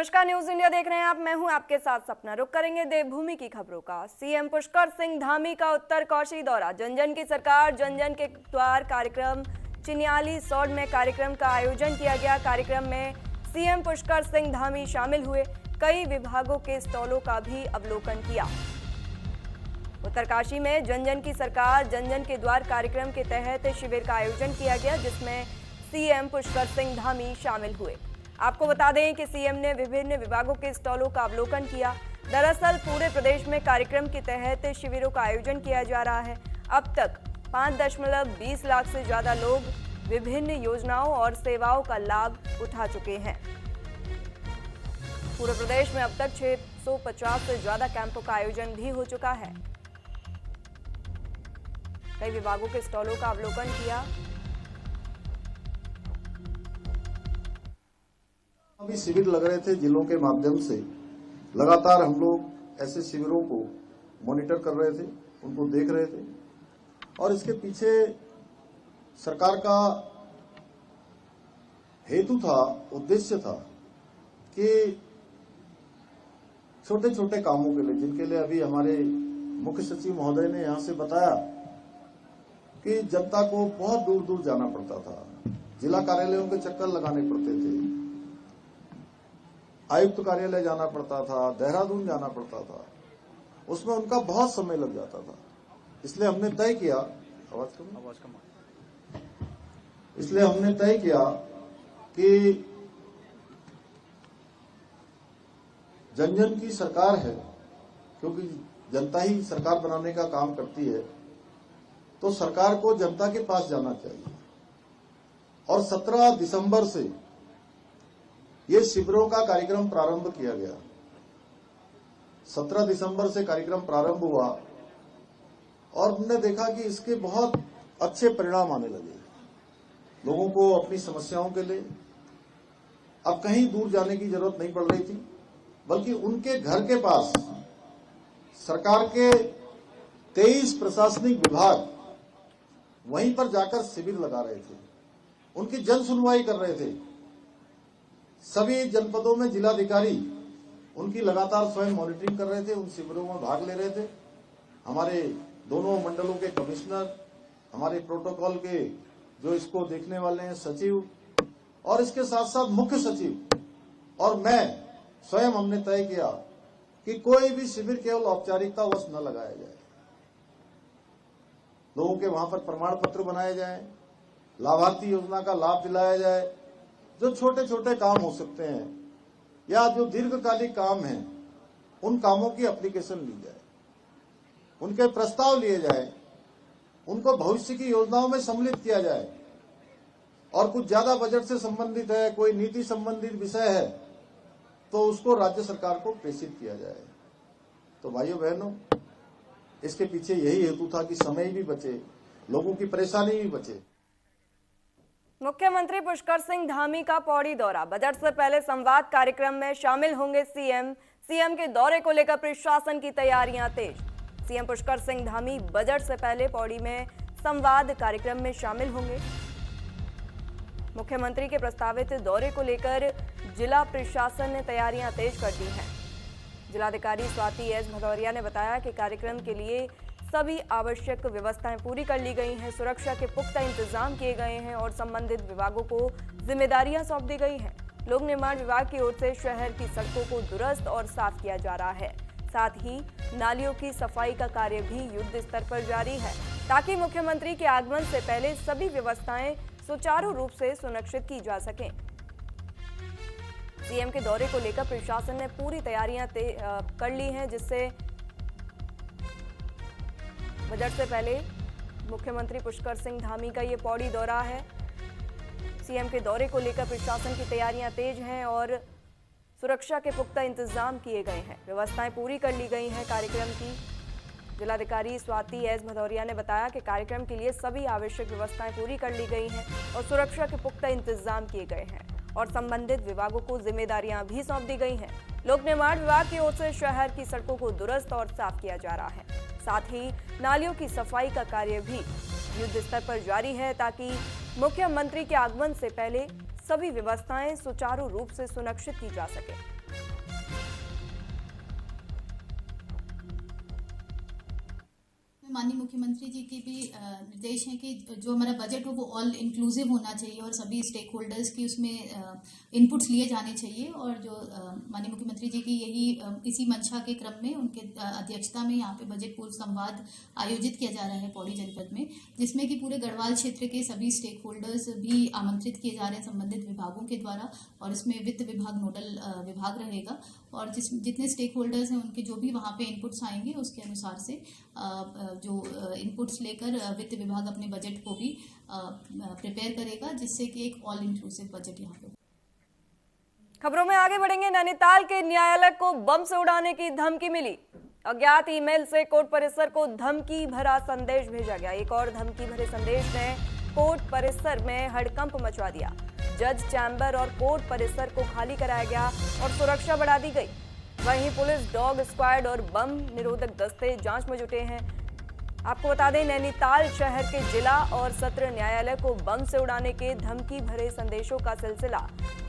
नमस्कार, news India देख रहे हैं आप। मैं हूं आपके साथ सपना। रुक करेंगे देवभूमि की खबरों का। सीएम पुष्कर सिंह धामी का उत्तरकाशी दौरा। जन जन की सरकार, जन जन के द्वार कार्यक्रम चिन्याली सौड़ में कार्यक्रम का आयोजन किया गया। कार्यक्रम में सीएम पुष्कर सिंह धामी शामिल हुए। कई विभागों के स्टॉलों का भी अवलोकन किया। उत्तरकाशी में जन जन की सरकार, जन जन के द्वार कार्यक्रम के तहत शिविर का आयोजन किया गया, जिसमें सीएम पुष्कर सिंह धामी शामिल हुए। आपको बता दें कि सीएम ने विभिन्न विभागों के स्टॉलों का अवलोकन किया। दरअसल पूरे प्रदेश में कार्यक्रम के तहत शिविरों का आयोजन किया जा रहा है। अब तक 5.20 लाख से ज्यादा लोग विभिन्न योजनाओं और सेवाओं का लाभ उठा चुके हैं। पूरे प्रदेश में अब तक 650 से ज्यादा कैंपों का आयोजन भी हो चुका है। कई विभागों के स्टॉलों का अवलोकन किया। अभी शिविर लग रहे थे जिलों के माध्यम से। लगातार हम लोग ऐसे शिविरों को मॉनिटर कर रहे थे, उनको देख रहे थे, और इसके पीछे सरकार का हेतु था, उद्देश्य था कि छोटे छोटे कामों के लिए, जिनके लिए अभी हमारे मुख्य सचिव महोदय ने यहां से बताया कि जनता को बहुत दूर दूर जाना पड़ता था, जिला कार्यालयों के चक्कर लगाने पड़ते थे, आयुक्त कार्यालय जाना पड़ता था, देहरादून जाना पड़ता था, उसमें उनका बहुत समय लग जाता था। इसलिए हमने तय किया कि जन जन की सरकार है, क्योंकि जनता ही सरकार बनाने का काम करती है, तो सरकार को जनता के पास जाना चाहिए। और 17 दिसंबर से ये शिविरों का कार्यक्रम प्रारंभ किया गया। 17 दिसंबर से कार्यक्रम प्रारंभ हुआ और हमने देखा कि इसके बहुत अच्छे परिणाम आने लगे। लोगों को अपनी समस्याओं के लिए अब कहीं दूर जाने की जरूरत नहीं पड़ रही थी, बल्कि उनके घर के पास सरकार के 23 प्रशासनिक विभाग वहीं पर जाकर शिविर लगा रहे थे, उनकी जन सुनवाई कर रहे थे। सभी जनपदों में जिलाधिकारी उनकी लगातार स्वयं मॉनिटरिंग कर रहे थे, उन शिविरों में भाग ले रहे थे। हमारे दोनों मंडलों के कमिश्नर, हमारे प्रोटोकॉल के जो इसको देखने वाले हैं सचिव, और इसके साथ साथ मुख्य सचिव और मैं स्वयं हमने तय किया कि कोई भी शिविर केवल औपचारिकतावश न लगाया जाए। लोगों के वहां पर प्रमाण पत्र बनाए जाए, लाभार्थी योजना का लाभ दिलाया जाए। जो छोटे छोटे काम हो सकते हैं या जो दीर्घकालिक काम हैं, उन कामों की एप्लीकेशन ली जाए, उनके प्रस्ताव लिए जाए, उनको भविष्य की योजनाओं में सम्मिलित किया जाए। और कुछ ज्यादा बजट से संबंधित है, कोई नीति संबंधित विषय है, तो उसको राज्य सरकार को प्रेषित किया जाए। तो भाइयों बहनों, इसके पीछे यही हेतु था कि समय भी बचे, लोगों की परेशानी भी बचे। मुख्यमंत्री पुष्कर सिंह धामी का पौड़ी दौरा। बजट से पहले संवाद कार्यक्रम में शामिल होंगे सीएम। सीएम के दौरे को लेकर प्रशासन की तैयारियां तेज। सीएम पुष्कर सिंह धामी बजट से पहले पौड़ी में संवाद कार्यक्रम में शामिल होंगे। मुख्यमंत्री के प्रस्तावित दौरे को लेकर जिला प्रशासन ने तैयारियां तेज कर दी हैं। जिलाधिकारी स्वाति एस भदौरिया ने बताया कि कार्यक्रम के लिए सभी आवश्यक व्यवस्थाएं पूरी कर ली गई हैं, सुरक्षा के पुख्ता इंतजाम किए गए हैं और संबंधित विभागों को जिम्मेदारियां सौंप दी गई हैं। लोक निर्माण विभाग की ओर से शहर की सड़कों को दुरुस्त और साफ किया जा रहा है। साथ ही नालियों की सफाई का कार्य भी युद्ध स्तर पर जारी है, ताकि मुख्यमंत्री के आगमन से पहले सभी व्यवस्थाएं सुचारू रूप से सुनिश्चित की जा सकें। सीएम के दौरे को लेकर प्रशासन ने पूरी तैयारियां कर ली हैं, जिससे बजट से पहले मुख्यमंत्री पुष्कर सिंह धामी का ये पौड़ी दौरा है। सीएम के दौरे को लेकर प्रशासन की तैयारियां तेज हैं और सुरक्षा के पुख्ता इंतजाम किए गए हैं। व्यवस्थाएं पूरी कर ली गई हैं कार्यक्रम की। जिलाधिकारी स्वाति एस भदौरिया ने बताया कि कार्यक्रम के लिए सभी आवश्यक व्यवस्थाएं पूरी कर ली गई हैं और सुरक्षा के पुख्ता इंतजाम किए गए हैं और संबंधित विभागों को जिम्मेदारियां भी सौंप दी गई हैं। लोक निर्माण विभाग की ओर से शहर की सड़कों को दुरुस्त और साफ किया जा रहा है। साथ ही नालियों की सफाई का कार्य भी युद्ध स्तर पर जारी है, ताकि मुख्यमंत्री के आगमन से पहले सभी व्यवस्थाएं सुचारू रूप से सुनिश्चित की जा सके। माननीय मुख्यमंत्री जी की भी निर्देश है कि जो हमारा बजट हो वो ऑल इंक्लूसिव होना चाहिए और सभी स्टेक होल्डर्स की उसमें इनपुट्स लिए जाने चाहिए। और जो माननीय मुख्यमंत्री जी की यही इसी मंशा के क्रम में उनके अध्यक्षता में यहाँ पे बजट पूर्व संवाद आयोजित किया जा रहा है पौड़ी जनपद में, जिसमें कि पूरे गढ़वाल क्षेत्र के सभी स्टेक होल्डर्स भी आमंत्रित किए जा रहे हैं संबंधित विभागों के द्वारा। और इसमें वित्त विभाग नोडल विभाग रहेगा और जितने स्टेक होल्डर्स हैं उनके जो भी वहाँ पे इनपुट्स आएंगे उसके अनुसार से जो इनपुट्स लेकर वित्त विभाग अपने बजट को भी प्रिपेयर करेगा, जिससे कि एक ऑल इंक्लूसिव बजट यहाँ पे। खबरों में आगे बढ़ेंगे। नैनीताल के न्यायालय को बम से उड़ाने की धमकी मिली। अज्ञात ईमेल से कोर्ट परिसर को धमकी भरा संदेश भेजा गया। एक और धमकी भरे संदेश ने कोर्ट परिसर में हड़कंप मचा दिया। जज चैम्बर और कोर्ट परिसर को खाली कराया गया और सुरक्षा बढ़ा दी गई। वहीं पुलिस, डॉग स्क्वाड और बम निरोधक दस्ते जांच में जुटे हैं। आपको बता दें, नैनीताल शहर के जिला और सत्र न्यायालय को बम से उड़ाने के धमकी भरे संदेशों का सिलसिला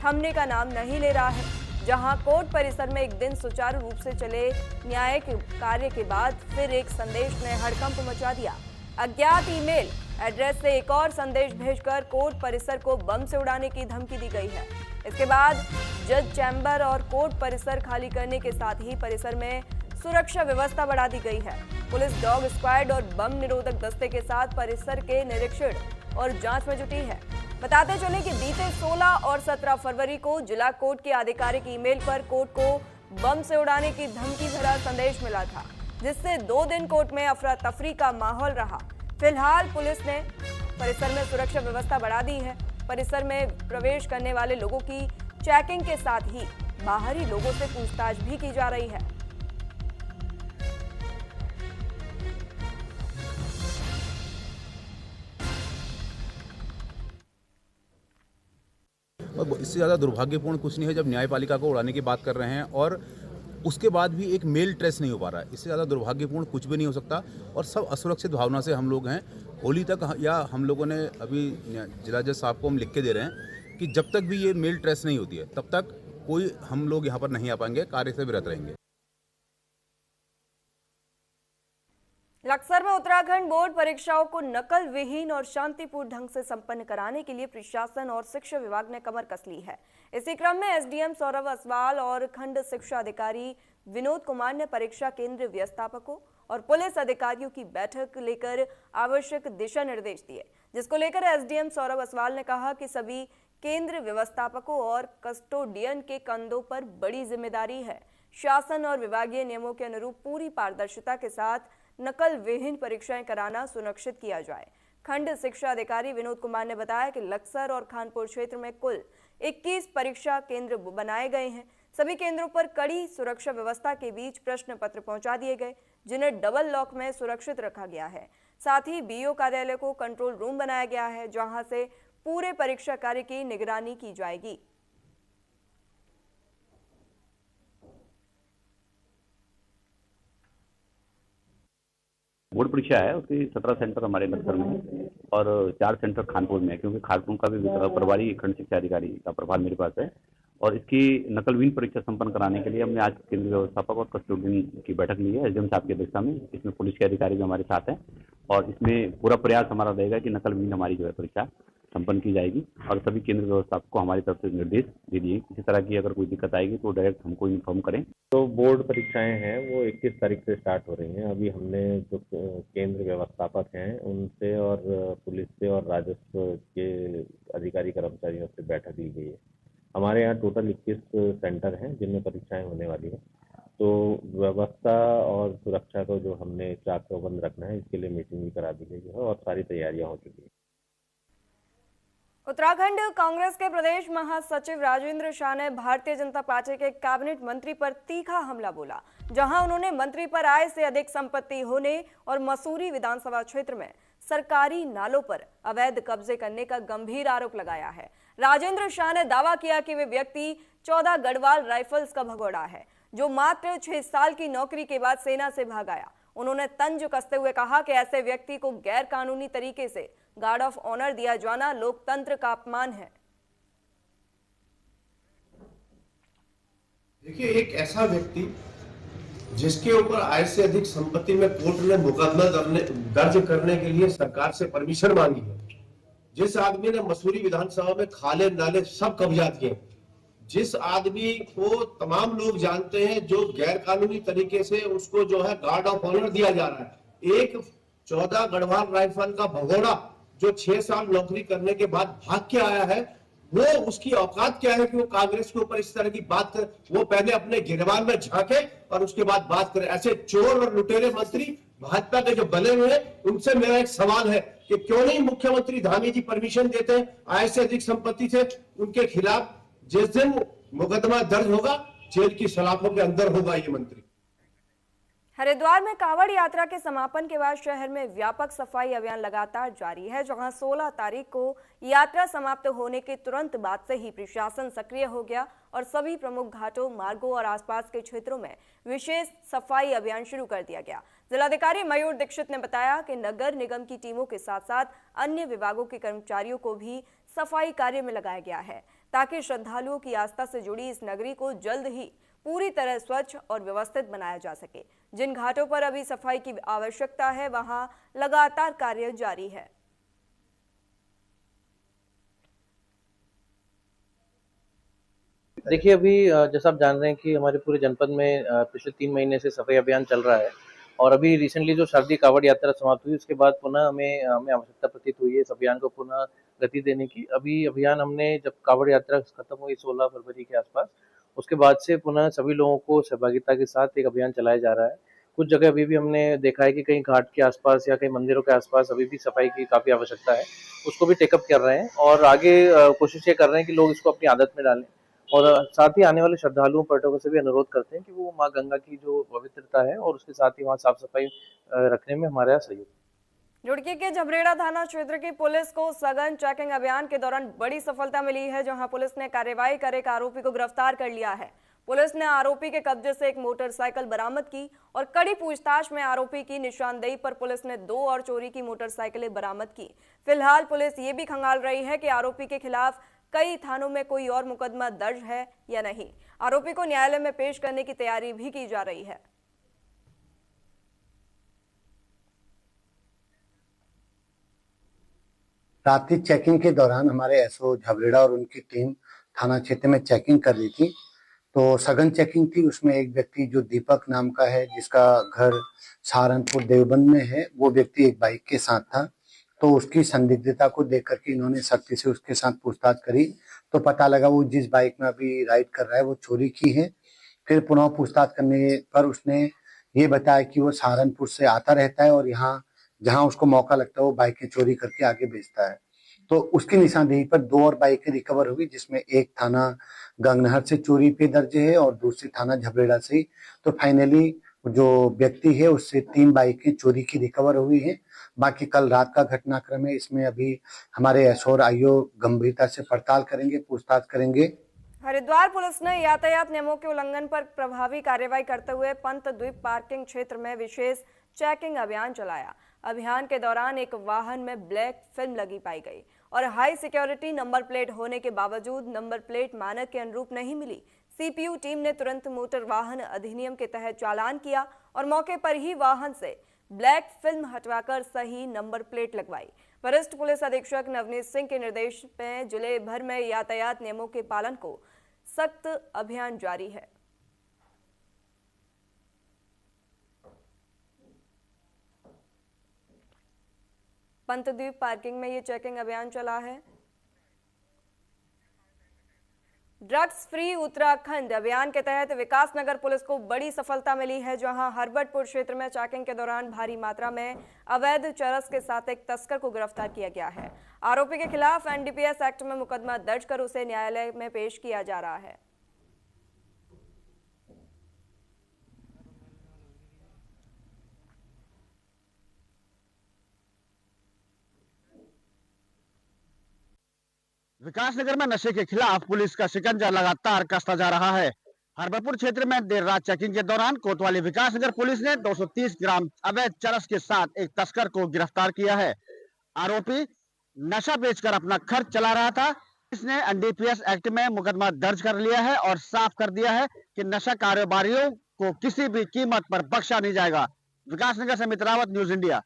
थमने का नाम नहीं ले रहा है। जहां कोर्ट परिसर में एक दिन सुचारू रूप से चले न्यायिक कार्य के बाद फिर एक संदेश ने हड़कंप मचा दिया। अज्ञात ईमेल एड्रेस से एक और संदेश भेजकर कोर्ट परिसर को बम से उड़ाने की धमकी दी गई है। इसके बाद जज चैम्बर और कोर्ट परिसर खाली करने के साथ ही परिसर में सुरक्षा व्यवस्था बढ़ा दी गई है। पुलिस, डॉग स्क्वाड और बम निरोधक दस्ते के साथ परिसर के निरीक्षण और जांच में जुटी है। बताते चले कि बीते 16 और 17 फरवरी को जिला कोर्ट के आधिकारिक ईमेल पर कोर्ट को बम से उड़ाने की धमकी भरा संदेश मिला था, जिससे 2 दिन कोर्ट में अफरा तफरी का माहौल रहा। फिलहाल पुलिस ने परिसर में सुरक्षा व्यवस्था बढ़ा दी है। परिसर में प्रवेश करने वाले लोगों की चेकिंग के साथ ही बाहरी लोगों से पूछताछ भी की जा रही है। इससे ज़्यादा दुर्भाग्यपूर्ण कुछ नहीं है जब न्यायपालिका को उड़ाने की बात कर रहे हैं और उसके बाद भी एक मेल ट्रेस नहीं हो पा रहा है। इससे ज़्यादा दुर्भाग्यपूर्ण कुछ भी नहीं हो सकता और सब असुरक्षित भावना से हम लोग हैं। होली तक या हम लोगों ने अभी जिला जज साहब को हम लिख के दे रहे हैं कि जब तक भी ये मेल ट्रेस नहीं होती है तब तक कोई हम लोग यहाँ पर नहीं आ पाएंगे, कार्य से विरत रहेंगे। लक्सर में उत्तराखंड बोर्ड परीक्षाओं को नकल विहीन और शांतिपूर्ण ढंग से संपन्न कराने के लिए प्रशासन और शिक्षा विभाग ने कमर कस ली है। इसी क्रम में एसडीएम सौरभ असवाल और खंड शिक्षा अधिकारी विनोद कुमार ने परीक्षा केंद्र व्यवस्थापकों और पुलिस अधिकारियों की बैठक लेकर आवश्यक दिशा निर्देश दिए, जिसको लेकर एसडीएम सौरभ असवाल ने कहा कि सभी केंद्र व्यवस्थापकों और कस्टोडियन के कंधों पर बड़ी जिम्मेदारी है। शासन और विभागीय नियमों के अनुरूप पूरी पारदर्शिता के साथ नकल विहीन परीक्षाएं कराना सुनिश्चित किया जाए। खंड शिक्षा अधिकारी विनोद कुमार ने बताया कि लक्सर और खानपुर क्षेत्र में कुल 21 परीक्षा केंद्र बनाए गए हैं। सभी केंद्रों पर कड़ी सुरक्षा व्यवस्था के बीच प्रश्न पत्र पहुंचा दिए गए, जिन्हें डबल लॉक में सुरक्षित रखा गया है। साथ ही बीओ कार्यालय को कंट्रोल रूम बनाया गया है, जहां से पूरे परीक्षा कार्य की निगरानी की जाएगी। बोर्ड परीक्षा है उसकी 17 सेंटर हमारे लक्सर में है और 4 सेंटर खानपुर में है, क्योंकि खानपुर का भी प्रभारी खंड शिक्षा अधिकारी का प्रभार मेरे पास है। और इसकी नकलविहीन परीक्षा संपन्न कराने के लिए हमने आज केंद्रीय व्यवस्थापक और कस्टोडियन की बैठक ली है एसडीएम साहब की अध्यक्षता में। इसमें पुलिस के अधिकारी भी हमारे साथ हैं और इसमें पूरा प्रयास हमारा रहेगा कि नकलविहीन हमारी जो है परीक्षा संपन्न की जाएगी। और सभी केंद्र व्यवस्थापक को हमारी तरफ से निर्देश दे दिए किसी तरह की अगर कोई दिक्कत आएगी तो डायरेक्ट हमको इन्फॉर्म करें। तो बोर्ड परीक्षाएं हैं वो 21 तारीख से स्टार्ट हो रही हैं। अभी हमने जो केंद्र व्यवस्थापक हैं उनसे और पुलिस से और राजस्व के अधिकारी कर्मचारियों से बैठक ली गई है। हमारे यहाँ टोटल 21 सेंटर हैं जिनमें परीक्षाएं होने वाली हैं। तो व्यवस्था और सुरक्षा को जो हमने चाक चौबंद रखना है इसके लिए मीटिंग भी करा दी गई है और सारी तैयारियां हो चुकी हैं। उत्तराखंड कांग्रेस के प्रदेश महासचिव राजेंद्र शाह ने भारतीय जनता पार्टी के कैबिनेट मंत्री पर तीखा हमला बोला, जहां उन्होंने मंत्री पर आय से अधिक संपत्ति होने और मसूरी विधानसभा क्षेत्र में सरकारी नालों पर अवैध कब्जे करने का गंभीर आरोप लगाया है। राजेंद्र शाह ने दावा किया कि वे व्यक्ति 14 गढ़वाल राइफल्स का भगोड़ा है, जो मात्र 6 साल की नौकरी के बाद सेना से भाग आया। उन्होंने तंज कसते हुए कहा कि ऐसे व्यक्ति को गैर कानूनी तरीके से गार्ड ऑफ ऑनर दिया जाना लोकतंत्र का अपमान है। देखिए, एक ऐसा व्यक्ति जिसके ऊपर आय से अधिक संपत्ति में कोर्ट ने मुकदमा दर्ज करने के लिए सरकार से परमिशन मांगी है, जिस आदमी ने मसूरी विधानसभा में खाले नाले सब कब्जात किए, जिस आदमी को तमाम लोग जानते हैं, जो गैर कानूनी तरीके से उसको जो है गार्ड ऑफ ऑनर दिया जा रहा है, एक 14 गढ़वाल राइफल का भगोड़ा जो 6 साल नौकरी करने के बाद भाग के आया है, वो उसकी औकात क्या है कि वो कांग्रेस के ऊपर इस तरह की बात कर, वो पहले अपने गिरबान में झांके और उसके बाद बात करे। ऐसे चोर और लुटेरे मंत्री भाजपा के जो बने हुए हैं, उनसे मेरा एक सवाल है कि क्यों नहीं मुख्यमंत्री धामी जी परमिशन देते हैं आय से अधिक संपत्ति से उनके खिलाफ? जिस दिन मुकदमा दर्ज होगा, जेल की सलाखों के अंदर होगा ये मंत्री। हरिद्वार में कांवड़ यात्रा के समापन के बाद शहर में व्यापक सफाई अभियान लगातार जारी है, जहां 16 तारीख को यात्रा समाप्त होने के तुरंत बाद से ही प्रशासन सक्रिय हो गया और सभी प्रमुख घाटों, मार्गों और आसपास के क्षेत्रों में विशेष सफाई अभियान शुरू कर दिया गया। जिलाधिकारी मयूर दीक्षित ने बताया कि नगर निगम की टीमों के साथ साथ अन्य विभागों के कर्मचारियों को भी सफाई कार्य में लगाया गया है, ताकि श्रद्धालुओं की आस्था से जुड़ी इस नगरी को जल्द ही पूरी तरह स्वच्छ और व्यवस्थित बनाया जा सके। जिन घाटों पर अभी सफाई की आवश्यकता है, वहां लगातार कार्य जारी है। देखिए, अभी जैसा आप जान रहे हैं कि हमारे पूरे जनपद में पिछले 3 महीने से सफाई अभियान चल रहा है और अभी रिसेंटली जो शारदीय कांवड़ यात्रा समाप्त हुई, उसके बाद पुनः हमें आवश्यकता प्रतीत हुई है इस अभियान को पुनः गति देने की। अभी अभियान हमने जब कांवड़ यात्रा खत्म हुई 16 फरवरी के आसपास, उसके बाद से पुनः सभी लोगों को सहभागिता के साथ एक अभियान चलाया जा रहा है। कुछ जगह अभी भी हमने देखा है कि कहीं घाट के आसपास या कहीं मंदिरों के आसपास अभी भी सफाई की काफ़ी आवश्यकता है, उसको भी टेकअप कर रहे हैं और आगे कोशिश ये कर रहे हैं कि लोग इसको अपनी आदत में डालें और साथ ही आने वाले श्रद्धालुओं, पर्यटकों से भी अनुरोध करते हैं कि वो माँ गंगा की जो पवित्रता है और उसके साथ ही वहाँ साफ सफाई रखने में हमारा सहयोग। रुड़की के झबरेड़ा थाना क्षेत्र की पुलिस को सघन चेकिंग अभियान के दौरान बड़ी सफलता मिली है, जहां पुलिस ने कार्रवाई कर एक आरोपी को गिरफ्तार कर लिया है। पुलिस ने आरोपी के कब्जे से एक मोटरसाइकिल बरामद की और कड़ी पूछताछ में आरोपी की निशानदेही पर पुलिस ने 2 और चोरी की मोटरसाइकिलें बरामद की। फिलहाल पुलिस ये भी खंगाल रही है कि आरोपी के खिलाफ कई थानों में कोई और मुकदमा दर्ज है या नहीं। आरोपी को न्यायालय में पेश करने की तैयारी भी की जा रही है। रात्रि चेकिंग के दौरान हमारे एसओ झबरेड़ा और उनकी टीम थाना क्षेत्र में चेकिंग कर रही थी, तो सघन चेकिंग थी। उसमें एक व्यक्ति जो दीपक नाम का है, जिसका घर सहारनपुर देवबंद में है, वो व्यक्ति एक बाइक के साथ था। तो उसकी संदिग्धता को देख करके इन्होंने सख्ती से उसके साथ पूछताछ करी, तो पता लगा वो जिस बाइक में अभी राइड कर रहा है वो चोरी की है। फिर पुनः पूछताछ करने पर उसने ये बताया कि वो सहारनपुर से आता रहता है और यहाँ जहां उसको मौका लगता है वो बाइकें चोरी करके आगे बेचता है। तो उसकी निशानदेही पर 2 और बाइकें रिकवर हुई, जिसमें एक थाना गंगनहर से चोरी पे दर्ज है और दूसरी थाना झबरेड़ा से। तो फाइनली जो व्यक्ति है उससे 3 बाइकें चोरी की रिकवर हुई है। बाकी कल रात का घटनाक्रम है, इसमें अभी हमारे एसओ और आईओ गंभीरता से पड़ताल करेंगे, पूछताछ करेंगे। हरिद्वार पुलिस ने यातायात नियमों के उल्लंघन पर प्रभावी कार्रवाई करते हुए पंत द्वीप पार्किंग क्षेत्र में विशेष चेकिंग अभियान चलाया। अभियान के दौरान एक वाहन में ब्लैक फिल्म लगी पाई गई और हाई सिक्योरिटी नंबर प्लेट होने के बावजूद नंबर प्लेट मानक के अनुरूप नहीं मिली। सीपीयू टीम ने तुरंत मोटर वाहन अधिनियम के तहत चालान किया और मौके पर ही वाहन से ब्लैक फिल्म हटवाकर सही नंबर प्लेट लगवाई। वरिष्ठ पुलिस अधीक्षक नवनीत सिंह के निर्देश में जिले भर में यातायात नियमों के पालन को सख्त अभियान जारी है। पंतद्वीप पार्किंग में ये चेकिंग अभियान चला है। ड्रग्स फ्री उत्तराखंड अभियान के तहत विकासनगर पुलिस को बड़ी सफलता मिली है, जहां हरबटपुर क्षेत्र में चेकिंग के दौरान भारी मात्रा में अवैध चरस के साथ एक तस्कर को गिरफ्तार किया गया है। आरोपी के खिलाफ एनडीपीएस एक्ट में मुकदमा दर्ज कर उसे न्यायालय में पेश किया जा रहा है। विकासनगर में नशे के खिलाफ पुलिस का शिकंजा लगातार कसता जा रहा है। हरबरपुर क्षेत्र में देर रात चेकिंग के दौरान कोतवाली विकासनगर पुलिस ने 230 ग्राम अवैध चरस के साथ एक तस्कर को गिरफ्तार किया है। आरोपी नशा बेचकर अपना खर्च चला रहा था। इसने एनडीपीएस एक्ट में मुकदमा दर्ज कर लिया है और साफ कर दिया है कि नशा कारोबारियों को किसी भी कीमत पर बख्शा नहीं जाएगा। विकासनगर से मित्रावत, न्यूज इंडिया।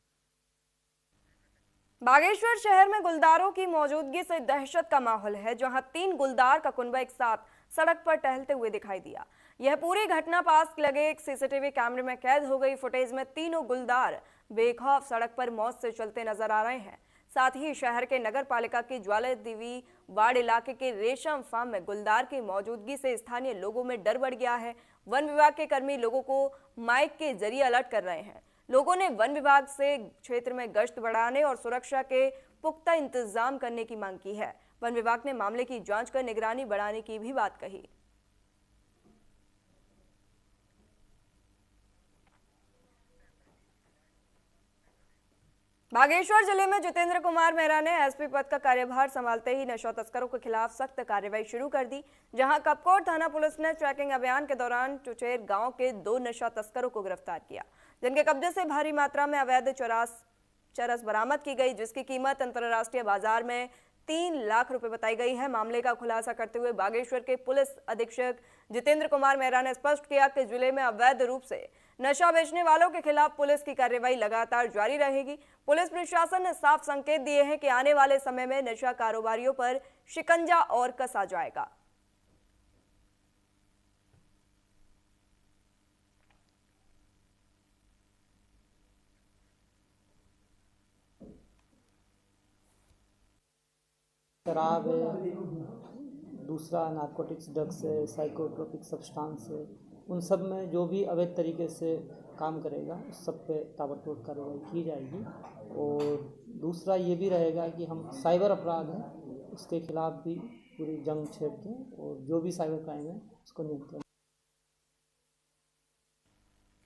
बागेश्वर शहर में गुलदारों की मौजूदगी से दहशत का माहौल है, जहां 3 गुलदार का कुनबा एक साथ सड़क पर टहलते हुए दिखाई दिया। यह पूरी घटना पास लगे एक सीसीटीवी कैमरे में कैद हो गई। फुटेज में तीनों गुलदार बेखौफ सड़क पर मौत से चलते नजर आ रहे हैं। साथ ही शहर के नगर पालिका की ज्वाला देवी वार्ड इलाके के रेशम फार्म में गुलदार की मौजूदगी से स्थानीय लोगों में डर बढ़ गया है। वन विभाग के कर्मी लोगों को माइक के जरिए अलर्ट कर रहे हैं। लोगों ने वन विभाग से क्षेत्र में गश्त बढ़ाने और सुरक्षा के पुख्ता इंतजाम करने की मांग की है। वन विभाग ने मामले की जांच कर निगरानी बढ़ाने की भी बात कही। बागेश्वर जिले में जितेंद्र कुमार मेहरा ने एसपी पद का कार्यभार संभालते ही नशा तस्करों के खिलाफ सख्त कार्रवाई शुरू कर दी, जहां कपकोट थाना पुलिस ने ट्रैकिंग अभियान के दौरान चुचेर गांव के 2 नशा तस्करों को गिरफ्तार किया, जिनके कब्जे से भारी मात्रा में अवैध चरस बरामद की गई, जिसकी कीमत अंतर्राष्ट्रीय बाजार में 3 लाख रुपए बताई गई है। मामले का खुलासा करते हुए बागेश्वर के पुलिस अधीक्षक जितेंद्र कुमार मेहरा ने स्पष्ट किया कि जिले में अवैध रूप से नशा बेचने वालों के खिलाफ पुलिस की कार्रवाई लगातार जारी रहेगी। पुलिस प्रशासन ने साफ संकेत दिए हैं कि आने वाले समय में नशा कारोबारियों पर शिकंजा और कसा जाएगा। शराब है, दूसरा नारकोटिक्स ड्रग्स है, साइकोट्रोपिक सब्सटेंस है, उन सब में जो भी अवैध तरीके से काम करेगा उस सब पे ताबड़तोड़ कार्रवाई की जाएगी। और दूसरा ये भी रहेगा कि हम साइबर अपराध है उसके खिलाफ भी पूरी जंग छेड़ते हैं और जो भी साइबर क्राइम है उसको नियंत्रण।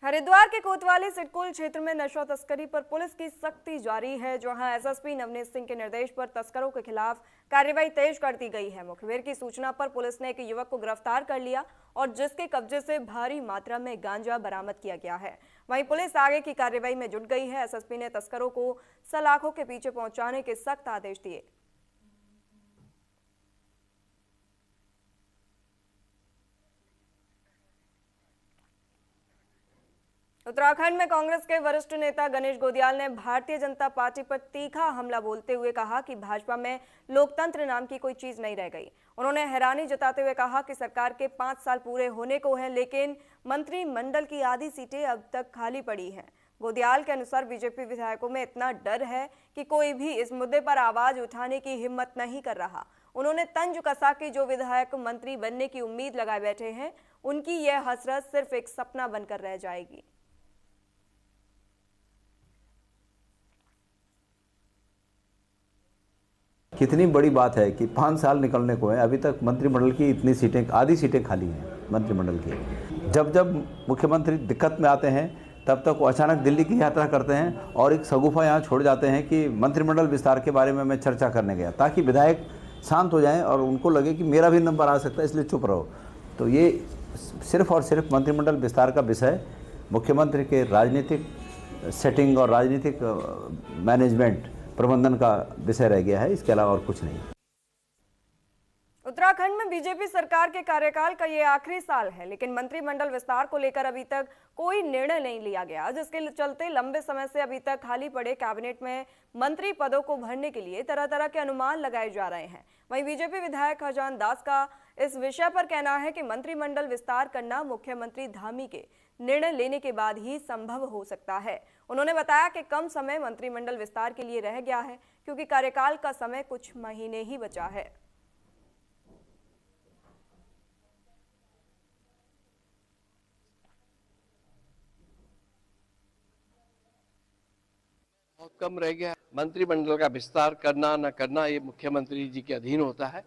हरिद्वार के कोतवाली सिडकुल क्षेत्र में नशा तस्करी पर पुलिस की सख्ती जारी है, जहां एसएसपी नवनीत सिंह के निर्देश पर तस्करों के खिलाफ कार्रवाई तेज कर दी गई है। मुखबिर की सूचना पर पुलिस ने एक युवक को गिरफ्तार कर लिया और जिसके कब्जे से भारी मात्रा में गांजा बरामद किया गया है। वहीं पुलिस आगे की कार्रवाई में जुट गई है। एसएसपी ने तस्करों को सलाखों के पीछे पहुंचाने के सख्त आदेश दिए। उत्तराखंड में कांग्रेस के वरिष्ठ नेता गणेश गोदियाल ने भारतीय जनता पार्टी पर तीखा हमला बोलते हुए कहा कि भाजपा में लोकतंत्र नाम की कोई चीज नहीं रह गई। उन्होंने हैरानी जताते हुए कहा कि सरकार के 5 साल पूरे होने को हैं, लेकिन मंत्रिमंडल की आधी सीटें अब तक खाली पड़ी हैं। गोदियाल के अनुसार बीजेपी विधायकों में इतना डर है कि कोई भी इस मुद्दे पर आवाज उठाने की हिम्मत नहीं कर रहा। उन्होंने तंज कसा कि जो विधायक मंत्री बनने की उम्मीद लगाए बैठे हैं, उनकी यह हसरत सिर्फ एक सपना बनकर रह जाएगी। कितनी बड़ी बात है कि 5 साल निकलने को है, अभी तक मंत्रिमंडल की इतनी सीटें, आधी सीटें खाली हैं मंत्रिमंडल की। जब जब मुख्यमंत्री दिक्कत में आते हैं तब तक वो अचानक दिल्ली की यात्रा करते हैं और एक शगुफा यहाँ छोड़ जाते हैं कि मंत्रिमंडल विस्तार के बारे में मैं चर्चा करने गया, ताकि विधायक शांत हो जाएं और उनको लगे कि मेरा भी नंबर आ सकता है, इसलिए चुप रहो। तो ये सिर्फ और सिर्फ मंत्रिमंडल विस्तार का विषय मुख्यमंत्री के राजनीतिक सेटिंग और राजनीतिक मैनेजमेंट प्रबंधन का विषय रह गया है, इसके अलावा और कुछ नहीं। उत्तराखंड में बीजेपी सरकार के कार्यकाल का ये आखिरी साल है, लेकिन मंत्रिमंडल विस्तार को लेकर अभी तक कोई निर्णय नहीं लिया गया, जिसके चलते लंबे समय से अभी तक खाली पड़े कैबिनेट में मंत्री पदों को भरने के लिए तरह तरह के अनुमान लगाए जा रहे हैं। वहीं बीजेपी विधायक खजान दास का इस विषय पर कहना है कि मंत्रिमंडल विस्तार करना मुख्यमंत्री धामी के निर्णय लेने के बाद ही संभव हो सकता है। उन्होंने बताया कि कम समय मंत्रिमंडल विस्तार के लिए रह गया है, क्योंकि कार्यकाल का समय कुछ महीने ही बचा है। बहुत कम रह गया है। मंत्रिमंडल का विस्तार करना न करना ये मुख्यमंत्री जी के अधीन होता है।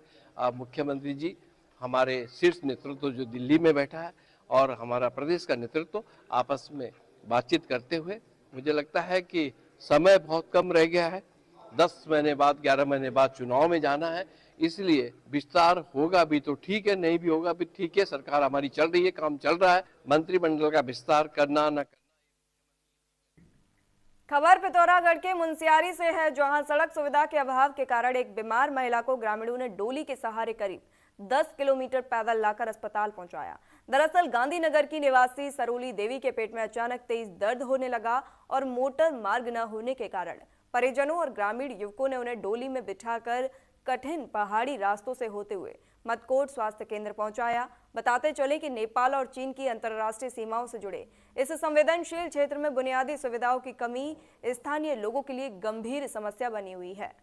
मुख्यमंत्री जी हमारे शीर्ष नेतृत्व जो दिल्ली में बैठा है और हमारा प्रदेश का नेतृत्व आपस में बातचीत करते हुए, मुझे लगता है कि समय बहुत कम रह गया है। 10 महीने बाद 11 महीने बाद चुनाव में जाना है, इसलिए विस्तार होगा भी तो ठीक है, नहीं भी होगा भी ठीक है। सरकार हमारी चल रही है, काम चल रहा है। मंत्रिमंडल का विस्तार करना न करना। खबर पिथौरागढ़ के मुंसियारी से है, जहां सड़क सुविधा के अभाव के कारण एक बीमार महिला को ग्रामीणों ने डोली के सहारे करीब 10 किलोमीटर पैदल लाकर अस्पताल पहुंचाया। दरअसल गांधीनगर की निवासी सरोली देवी के पेट में अचानक तेज दर्द होने लगा और मोटर मार्ग न होने के कारण परिजनों और ग्रामीण युवकों ने उन्हें डोली में बिठाकर कठिन पहाड़ी रास्तों से होते हुए मदकोट स्वास्थ्य केंद्र पहुंचाया। बताते चले कि नेपाल और चीन की अंतर्राष्ट्रीय सीमाओं से जुड़े इस संवेदनशील क्षेत्र में बुनियादी सुविधाओं की कमी स्थानीय लोगों के लिए गंभीर समस्या बनी हुई है।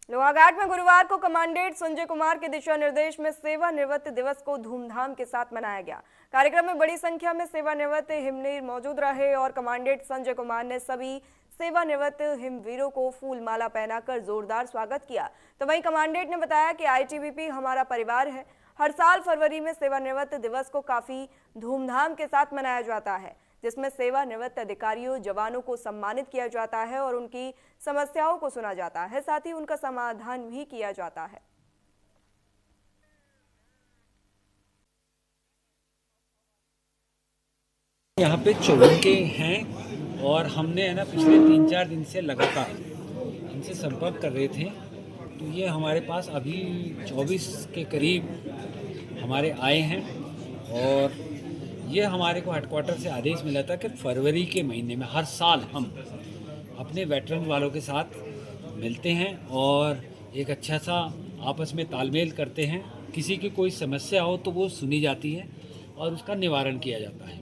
लोहाघाट में गुरुवार को कमांडेंट संजय कुमार के दिशा निर्देश में सेवानिवृत्त दिवस को धूमधाम के साथ मनाया गया। कार्यक्रम में बड़ी संख्या में सेवानिवृत्त हिमवीर मौजूद रहे और कमांडेंट संजय कुमार ने सभी सेवानिवृत्त हिमवीरों को फूल माला पहनाकर जोरदार स्वागत किया। तो वहीं कमांडेंट ने बताया कि आईटीबीपी हमारा परिवार है। हर साल फरवरी में सेवानिवृत्त दिवस को काफी धूमधाम के साथ मनाया जाता है, जिसमें सेवानिवृत्त अधिकारियों जवानों को सम्मानित किया जाता है और उनकी समस्याओं को सुना जाता है, साथ ही उनका समाधान भी किया जाता है। यहाँ पे 54 के हैं और हमने है ना पिछले 3-4 दिन से लगातार इनसे संपर्क कर रहे थे। तो ये हमारे पास अभी 24 के करीब हमारे आए हैं और ये हमारे को हेडक्वार्टर से आदेश मिला था कि फरवरी के महीने में हर साल हम अपने वेटरन वालों के साथ मिलते हैं और एक अच्छा सा आपस में तालमेल करते हैं। किसी की कोई समस्या हो तो वो सुनी जाती है और उसका निवारण किया जाता है।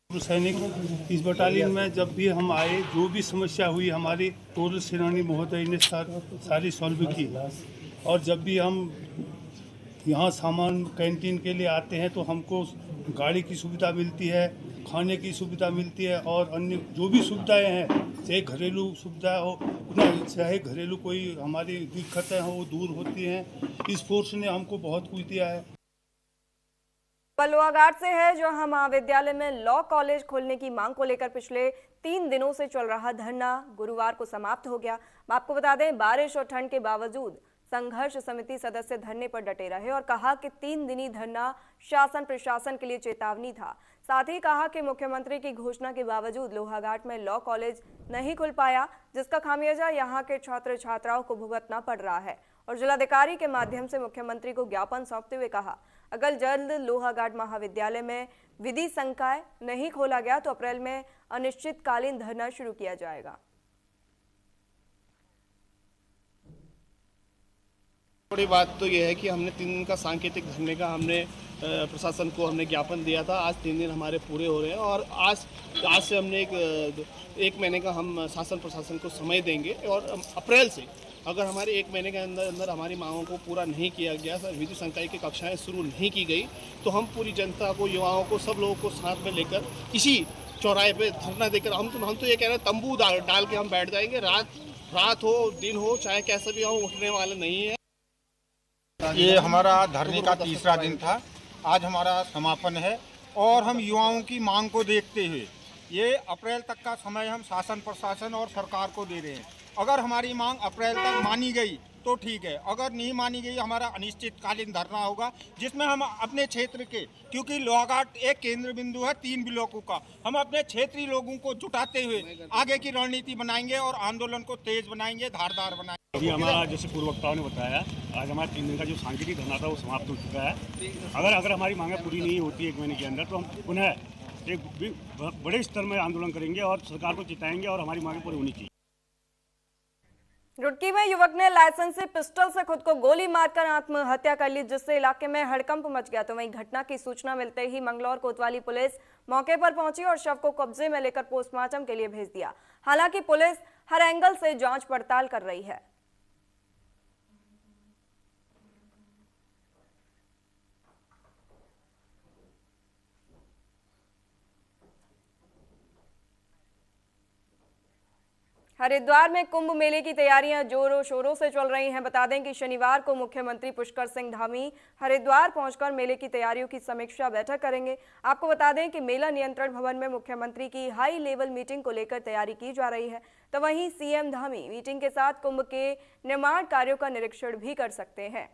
सैनिक इस बटालियन में जब भी हम आए, जो भी समस्या हुई हमारी टोरल सेनानी महोदय ने सारी सॉल्व की। और जब भी हम यहाँ सामान कैंटीन के लिए आते हैं तो हमको गाड़ी की सुविधा मिलती है, खाने की सुविधा मिलती है और अन्य जो भी सुविधाएं हैं, चाहे घरेलू सुविधा हो चाहे घरेलू कोई हमारी दिक्कतें हो वो दूर होती हैं। इस फोर्स ने हमको बहुत कुछ दिया है। लोहाघाट से है, जो हम महाविद्यालय में लॉ कॉलेज खोलने की मांग को लेकर पिछले 3 दिनों से चल रहा धरना गुरुवार को समाप्त हो गया। आपको बता दें, बारिश और ठंड के बावजूद संघर्ष समिति सदस्य धरने पर डटे रहे और कहा कि 3 दिनी धरना शासन प्रशासन के लिए चेतावनी था। साथ ही कहा कि मुख्यमंत्री की घोषणा के बावजूद लोहाघाट में लॉ कॉलेज नहीं खुल पाया, जिसका खामियाजा यहाँ के छात्र छात्राओं को भुगतना पड़ रहा है। और जिलाधिकारी के माध्यम से मुख्यमंत्री को ज्ञापन सौंपते हुए कहा, अगर जल्द लोहाघाट महाविद्यालय में विधि संकाय नहीं खोला गया तो अप्रैल में अनिश्चितकालीन धरना शुरू किया जाएगा। बड़ी बात तो ये है कि हमने 3 दिन का सांकेतिक धरने का हमने प्रशासन को हमने ज्ञापन दिया था। आज 3 दिन हमारे पूरे हो रहे हैं और आज से हमने एक महीने का हम शासन प्रशासन को समय देंगे और अप्रैल से अगर हमारे 1 महीने के अंदर हमारी मांगों को पूरा नहीं किया गया, विधि संकाय की कक्षाएं शुरू नहीं की गई, तो हम पूरी जनता को, युवाओं को, सब लोगों को साथ में लेकर इसी चौराहे पे धरना देकर हम तो ये कह रहे हैं तंबू डाल के हम बैठ जाएंगे। रात हो दिन हो चाहे कैसा भी हम उठने वाले नहीं है। ये हमारा धरने का तीसरा दिन था, आज हमारा समापन है और हम युवाओं की मांग को देखते हुए ये अप्रैल तक का समय हम शासन प्रशासन और सरकार को दे रहे हैं। अगर हमारी मांग अप्रैल तक मानी गई तो ठीक है, अगर नहीं मानी गई हमारा अनिश्चितकालीन धरना होगा, जिसमें हम अपने क्षेत्र के, क्योंकि लोहाघाट एक केंद्र बिंदु है 3 ब्लॉकों का, हम अपने क्षेत्रीय लोगों को जुटाते हुए आगे की रणनीति बनाएंगे और आंदोलन को तेज बनाएंगे, धारदार बनाएंगे। अभी हमारा जैसे पूर्व वक्ताओं ने बताया, आज हमारा 3 दिन का जो सांकेतिक धरना था वो समाप्त हो चुका है। अगर हमारी मांगें पूरी नहीं होती 1 महीने के अंदर तो हम पुनः एक बड़े स्तर में आंदोलन करेंगे और सरकार को चिताएंगे और हमारी मांगें पूरी होनी चाहिए। रुड़की में युवक ने लाइसेंस से पिस्टल से खुद को गोली मारकर आत्महत्या कर ली, जिससे इलाके में हड़कंप मच गया। तो वहीं घटना की सूचना मिलते ही मंगलौर कोतवाली पुलिस मौके पर पहुंची और शव को कब्जे में लेकर पोस्टमार्टम के लिए भेज दिया। हालांकि पुलिस हर एंगल से जांच पड़ताल कर रही है। हरिद्वार में कुंभ मेले की तैयारियां जोरों शोरों से चल रही हैं। बता दें कि शनिवार को मुख्यमंत्री पुष्कर सिंह धामी हरिद्वार पहुंचकर मेले की तैयारियों की समीक्षा बैठक करेंगे। आपको बता दें कि मेला नियंत्रण भवन में मुख्यमंत्री की हाई लेवल मीटिंग को लेकर तैयारी की जा रही है। तो वहीं सीएम धामी मीटिंग के साथ कुंभ के निर्माण कार्यों का निरीक्षण भी कर सकते हैं।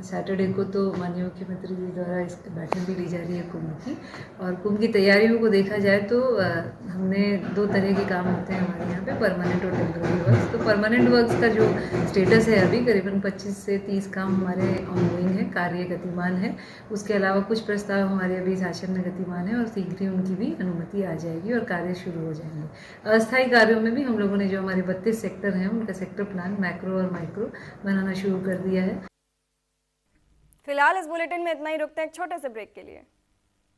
सैटरडे को तो माननीय मुख्यमंत्री जी द्वारा इस बैठक भी ली जा रही है कुंभ की, और कुंभ की तैयारियों को देखा जाए तो हमने 2 तरह के काम होते हैं हमारे यहाँ पे, परमानेंट और टेम्पररी वर्क्स। तो परमानेंट वर्क्स का जो स्टेटस है अभी करीबन 25 से 30 काम हमारे ऑनगोइंग है, कार्य गतिमान है। उसके अलावा कुछ प्रस्ताव हमारे अभी शासन में गतिमान है और शीघ्र ही उनकी भी अनुमति आ जाएगी और कार्य शुरू हो जाएंगे। अस्थायी कार्यों में भी हम लोगों ने जो हमारे 32 सेक्टर हैं उनका सेक्टर प्लान मैक्रो और माइक्रो बनाना शुरू कर दिया है। फिलहाल इस बुलेटिन में इतना ही, रुकते हैं एक छोटे से ब्रेक के लिए।